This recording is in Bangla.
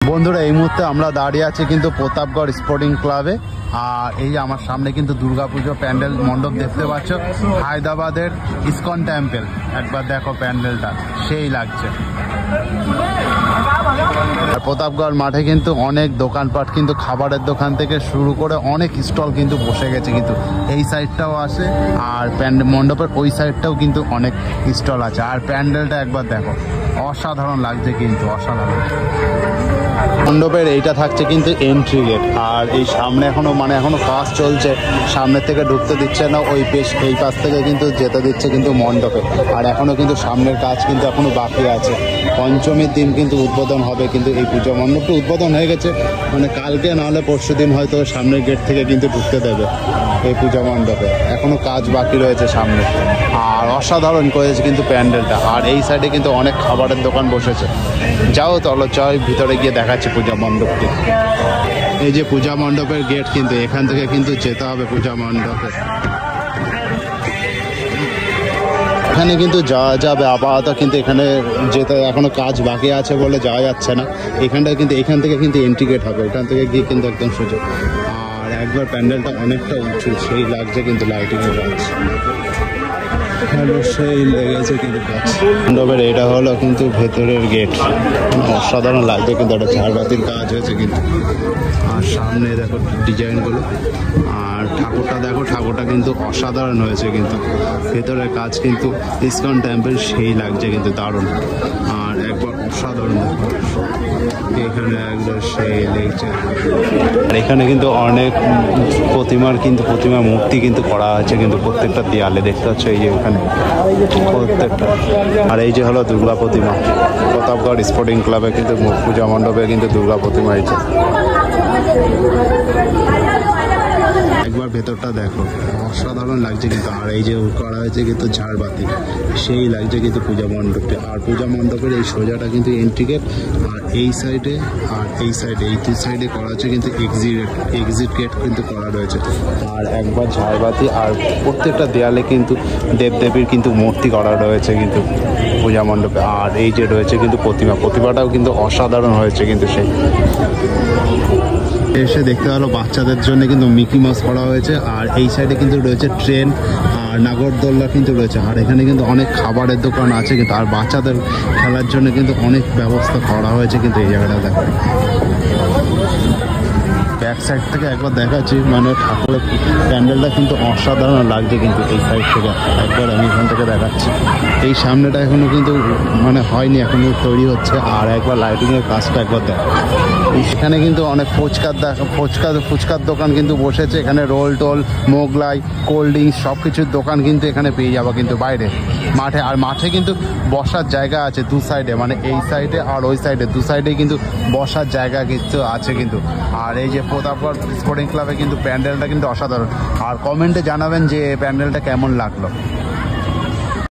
বন্ধুরা এই মুহূর্তে আমরা দাঁড়িয়ে আছি কিন্তু প্রতাপগড় স্পোর্টিং ক্লাবে। আর এই যে আমার সামনে কিন্তু দুর্গাপুজো প্যান্ডেল মণ্ডপ দেখতে পাচ্ছ, হায়দ্রাবাদের ইসকন টেম্পল। একবার দেখো প্যান্ডেলটা, সেই লাগছে। আর প্রতাপগড় মাঠে কিন্তু অনেক দোকানপাট, কিন্তু খাবারের দোকান থেকে শুরু করে অনেক স্টল কিন্তু বসে গেছে, কিন্তু এই সাইডটাও আছে আর মণ্ডপের ওই সাইডটাও কিন্তু অনেক স্টল আছে। আর প্যান্ডেলটা একবার দেখো, অসাধারণ লাগছে কিন্তু, অসাধারণ। মণ্ডপের এইটা থাকছে কিন্তু এন্ট্রি গেট। আর এই সামনে এখনো কাজ চলছে, সামনের থেকে ঢুকতে দিচ্ছে না, এই পাশ থেকে কিন্তু যেতে দিচ্ছে কিন্তু মণ্ডপে। আর এখনো কিন্তু সামনের কাজ কিন্তু এখনো বাকি আছে। পঞ্চমীর দিন কিন্তু উদ্বোধন হবে, কিন্তু এই পুজো মণ্ডপটা উদ্বোধন হয়ে গেছে, মানে কালকে নাহলে পরশু দিন হয়তো সামনের গেট থেকে কিন্তু ঢুকতে দেবে এই পূজা মণ্ডপে। এখনো কাজ বাকি রয়েছে সামনে। আর অসাধারণ করেছে কিন্তু প্যান্ডেলটা। আর এই সাইডে কিন্তু অনেক খাবারের দোকান বসেছে। যাও চলো ভিতরে গিয়ে দেখাচ্ছি পূজা মণ্ডপটি। এই যে পূজা মণ্ডপের গেট, কিন্তু এখান থেকে কিন্তু যেতে হবে পূজা মণ্ডপে। এখানে কিন্তু যাওয়া যাবে আপাতত, কিন্তু এখানে যেতে এখনো কাজ বাকি আছে বলে যাওয়া যাচ্ছে না। এখান থেকে কিন্তু এন্ট্রি গেট হবে, এখান থেকে গিয়ে কিন্তু একদম সোজা। আর একবার প্যান্ডেলটা অনেকটা উঁচু, সেই লাগছে কিন্তু লাইটিংয়ের কাজ সেই লেগেছে কিন্তু। মণ্ডপের এটা হলো কিন্তু ভেতরের গেট, অসাধারণ লাগছে কিন্তু, একটা ঝাড়বাতির কাজ হয়েছে কিন্তু। আর সামনে দেখো ডিজাইনগুলো, আর ঠাকুরটা দেখো, ঠাকুরটা কিন্তু অসাধারণ হয়েছে কিন্তু। ভেতরের কাজ কিন্তু ইসকন টেম্পল, সেই লাগছে কিন্তু, দারুণ। আর একবার অসাধারণ দেখো, এখানে একদম সেই লেগেছে। আর এখানে কিন্তু অনেক প্রতিমা মূর্তি কিন্তু করা আছে কিন্তু প্রত্যেকটা দেয়ালে, দেখতে পাচ্ছ এই যে এখানে প্রত্যেকটা। আর এই যে হলো দুর্গা প্রতিমা, প্রতাপগড় স্পোর্টিং ক্লাবে কিন্তু পূজা মণ্ডপে কিন্তু দুর্গা প্রতিমা হয়েছে। একবার ভেতরটা দেখো, অসাধারণ লাগছে কিন্তু। আর এই যে করা হয়েছে কিন্তু ঝাড়বাতি, সেই লাগছে কিন্তু পূজা মণ্ডপে। আর পূজা মণ্ডপের এই সোজাটা কিন্তু এন্ট্রি গেট, আর এই সাইডে আর এই সাইডে, এই দুই সাইডে করা হচ্ছে কিন্তু এক্সিট গেট কিন্তু করা রয়েছে। আর একবার ঝাড়বাতি, আর প্রত্যেকটা দেয়ালে কিন্তু দেবদেবীর কিন্তু মূর্তি করা রয়েছে কিন্তু পূজা মণ্ডপে। আর এই যে রয়েছে কিন্তু প্রতিমাটাও কিন্তু অসাধারণ হয়েছে কিন্তু। সেই এসে দেখতে পেলো বাচ্চাদের জন্য কিন্তু মিকি মাউস করা হয়েছে। আর এই সাইডে কিন্তু রয়েছে ট্রেন আর নাগরদোল্লা কিন্তু রয়েছে। আর এখানে কিন্তু অনেক খাবারের দোকান আছে কিন্তু। আর বাচ্চাদের খেলার জন্য কিন্তু অনেক ব্যবস্থা করা হয়েছে কিন্তু এই জায়গাটা দেখো। ব্যাক সাইড থেকে একবার দেখাচ্ছি, মানে ঠাকুরের প্যান্ডেলটা কিন্তু অসাধারণ লাগছে কিন্তু এই সাইড থেকে। একবার আমি এখান থেকে দেখাচ্ছি, এই সামনেটা এখনো কিন্তু মানে হয়নি, এখনো তৈরি হচ্ছে। আর একবার লাইটিংয়ের কাজটা একবার দেখ। এখানে কিন্তু অনেক ফুচকার দোকান কিন্তু বসেছে। এখানে রোল টোল, মোগলাই, কোল্ড ড্রিঙ্কস সব কিছুর দোকান কিন্তু এখানে পেয়ে যাবো কিন্তু বাইরে মাঠে। আর মাঠে কিন্তু বসার জায়গা আছে দু সাইডে, মানে এই সাইডে আর ওই সাইডে, দু সাইডে কিন্তু বসার জায়গা কিন্তু আছে কিন্তু। আর এই যে প্রতাপগড় স্পোর্টিং ক্লাবে কিন্তু প্যান্ডেলটা কিন্তু অসাধারণ। আর কমেন্টে জানাবেন যে প্যান্ডেলটা কেমন লাগলো।